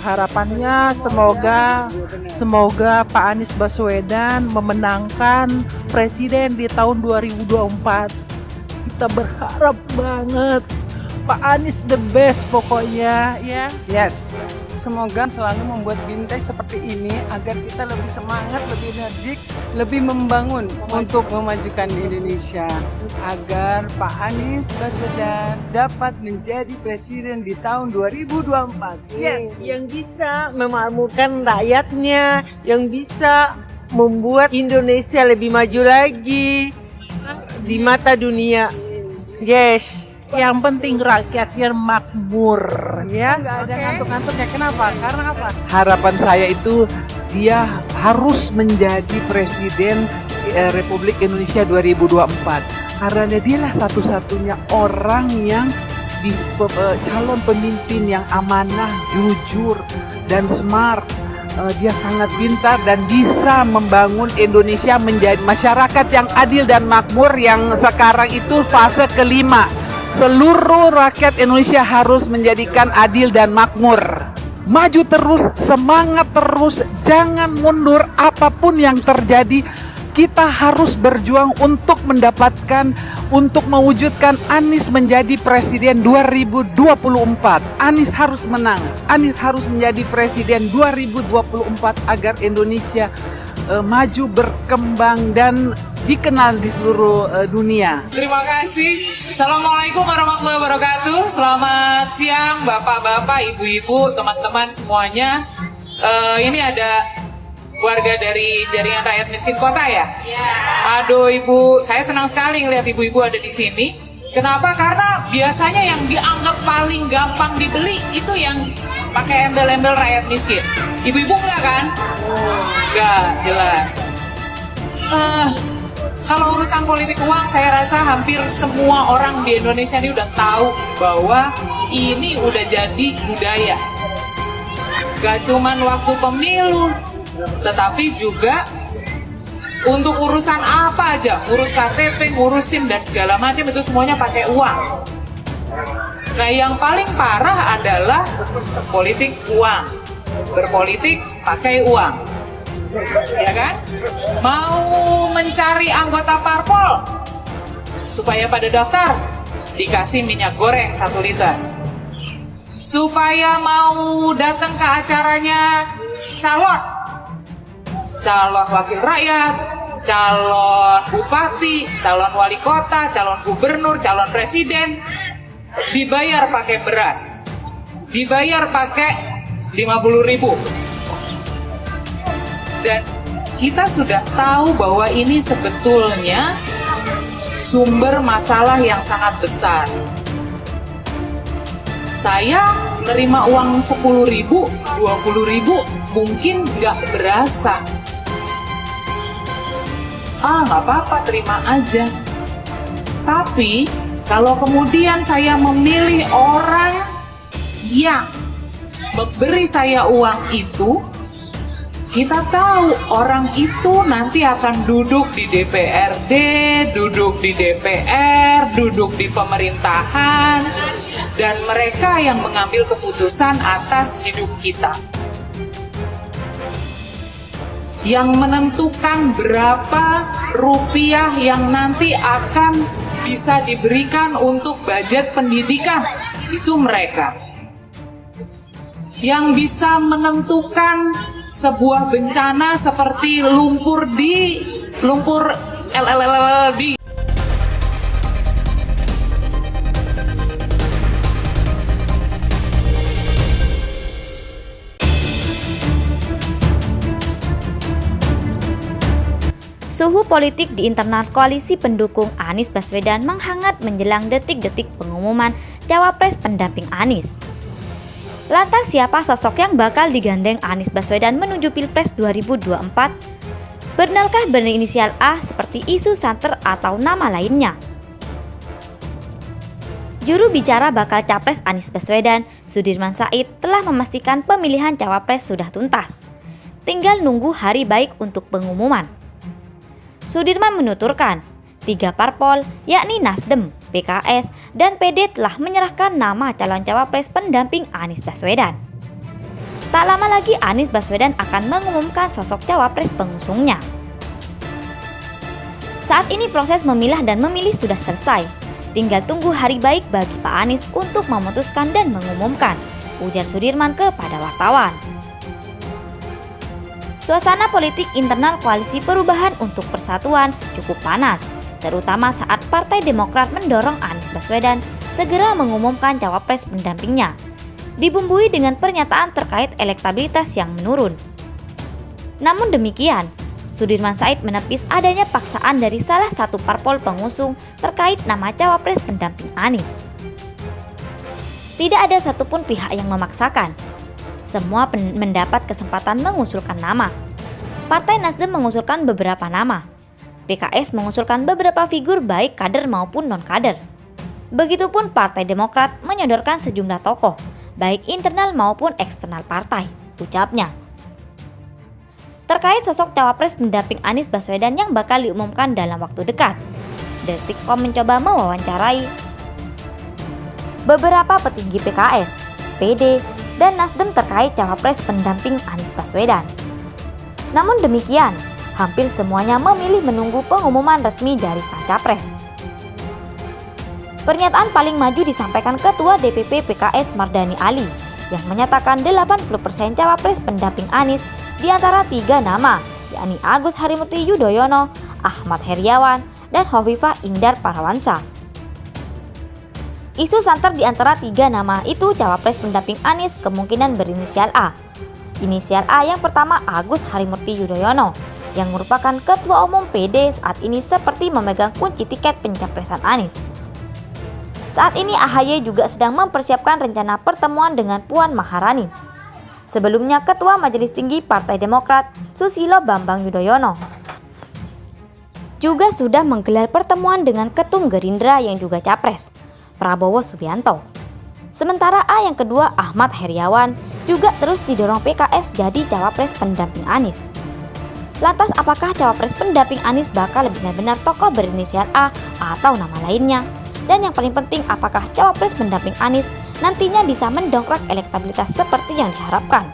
harapannya semoga Pak Anies Baswedan memenangkan presiden di tahun 2024. Kita berharap banget Pak Anies the best pokoknya ya. Yes, semoga selalu membuat Bimtek seperti ini agar kita lebih semangat, lebih energik, lebih membangun untuk memajukan Indonesia. Agar Pak Anies Baswedan dapat menjadi presiden di tahun 2024. Yes, yang bisa memakmurkan rakyatnya, yang bisa membuat Indonesia lebih maju lagi di mata dunia. Yes. Yang penting rakyatnya makmur ya. Nggak ada ngantuk-ngantuknya. Kenapa? Karena apa? Harapan saya itu dia harus menjadi presiden Republik Indonesia 2024 karena dialah satu-satunya orang yang calon pemimpin yang amanah, jujur dan smart. Dia sangat pintar dan bisa membangun Indonesia menjadi masyarakat yang adil dan makmur yang sekarang itu fase kelima. Seluruh rakyat Indonesia harus menjadikan adil dan makmur. Maju terus, semangat terus, jangan mundur apapun yang terjadi. Kita harus berjuang untuk mewujudkan Anies menjadi presiden 2024. Anies harus menang. Anies harus menjadi presiden 2024 agar Indonesia maju, berkembang dan dikenal di seluruh dunia. Terima kasih. Assalamualaikum warahmatullahi wabarakatuh. Selamat siang Bapak-bapak, Ibu-ibu, teman-teman semuanya. Ini ada warga dari Jaringan Rakyat Miskin Kota ya? Aduh Ibu, saya senang sekali ngelihat Ibu-ibu ada di sini. Kenapa? Karena biasanya yang dianggap paling gampang dibeli itu yang pakai embel-embel rakyat miskin. Ibu-ibu enggak kan? Enggak, jelas. Kalau urusan politik uang, saya rasa hampir semua orang di Indonesia ini udah tahu bahwa ini udah jadi budaya. Gak cuman waktu pemilu, tetapi juga untuk urusan apa aja, ngurus KTP, ngurus SIM dan segala macam itu semuanya pakai uang. Nah, yang paling parah adalah politik uang. Berpolitik pakai uang. Ya kan? Mau mencari anggota parpol supaya pada daftar dikasih minyak goreng 1 liter. Supaya mau datang ke acaranya calon wakil rakyat, calon bupati, calon wali kota, calon gubernur, calon presiden, dibayar pakai beras, dibayar pakai 50.000. Dan kita sudah tahu bahwa ini sebetulnya sumber masalah yang sangat besar. Saya menerima uang 10.000, 20.000 mungkin nggak berasa. Nggak apa-apa, terima aja. Tapi kalau kemudian saya memilih orang yang memberi saya uang itu, kita tahu orang itu nanti akan duduk di DPRD, duduk di DPR, duduk di pemerintahan, dan mereka yang mengambil keputusan atas hidup kita. Yang menentukan berapa rupiah yang nanti akan bisa diberikan untuk budget pendidikan, itu mereka. Yang bisa menentukan sebuah bencana seperti lumpur di Suhu politik di internal koalisi pendukung Anies Baswedan menghangat menjelang detik-detik pengumuman Cawapres pendamping Anies. Lantas siapa sosok yang bakal digandeng Anies Baswedan menuju Pilpres 2024? Benarkah berinisial A seperti isu santer atau nama lainnya? Juru bicara bakal Capres Anies Baswedan, Sudirman Said, telah memastikan pemilihan Cawapres sudah tuntas. Tinggal nunggu hari baik untuk pengumuman. Sudirman menuturkan, 3 parpol yakni Nasdem, PKS, dan PD telah menyerahkan nama calon cawapres pendamping Anies Baswedan. Tak lama lagi Anies Baswedan akan mengumumkan sosok cawapres pengusungnya. Saat ini proses memilah dan memilih sudah selesai. Tinggal tunggu hari baik bagi Pak Anies untuk memutuskan dan mengumumkan, ujar Sudirman kepada wartawan. Suasana politik internal Koalisi Perubahan untuk Persatuan cukup panas, terutama saat Partai Demokrat mendorong Anies Baswedan segera mengumumkan cawapres pendampingnya, dibumbui dengan pernyataan terkait elektabilitas yang menurun. Namun demikian, Sudirman Said menepis adanya paksaan dari salah satu parpol pengusung terkait nama cawapres pendamping Anies. Tidak ada satupun pihak yang memaksakan. Semua mendapat kesempatan mengusulkan nama. Partai Nasdem mengusulkan beberapa nama. PKS mengusulkan beberapa figur baik kader maupun non-kader. Begitupun Partai Demokrat menyodorkan sejumlah tokoh, baik internal maupun eksternal partai, ucapnya. Terkait sosok cawapres pendamping Anies Baswedan yang bakal diumumkan dalam waktu dekat, Detikcom mencoba mewawancarai beberapa petinggi PKS, PD, dan Nasdem terkait cawapres pendamping Anies Baswedan. Namun demikian, hampir semuanya memilih menunggu pengumuman resmi dari sang capres. Pernyataan paling maju disampaikan Ketua DPP PKS Mardani Ali yang menyatakan 80% cawapres pendamping Anies di antara 3 nama, yakni Agus Harimurti Yudhoyono, Ahmad Heriawan, dan Hovifah Indar Parawansa. Isu santer di antara 3 nama itu cawapres pendamping Anies kemungkinan berinisial A. Inisial A yang pertama Agus Harimurti Yudhoyono, yang merupakan Ketua Umum PD saat ini seperti memegang kunci tiket pencapresan Anies. Saat ini AHY juga sedang mempersiapkan rencana pertemuan dengan Puan Maharani. Sebelumnya Ketua Majelis Tinggi Partai Demokrat Susilo Bambang Yudhoyono juga sudah menggelar pertemuan dengan Ketum Gerindra yang juga capres, Prabowo Subianto. Sementara A yang kedua Ahmad Heriawan juga terus didorong PKS jadi cawapres pendamping Anies. Lantas apakah cawapres pendamping Anies bakal benar-benar tokoh berinisial A atau nama lainnya? Dan yang paling penting, apakah cawapres pendamping Anies nantinya bisa mendongkrak elektabilitas seperti yang diharapkan?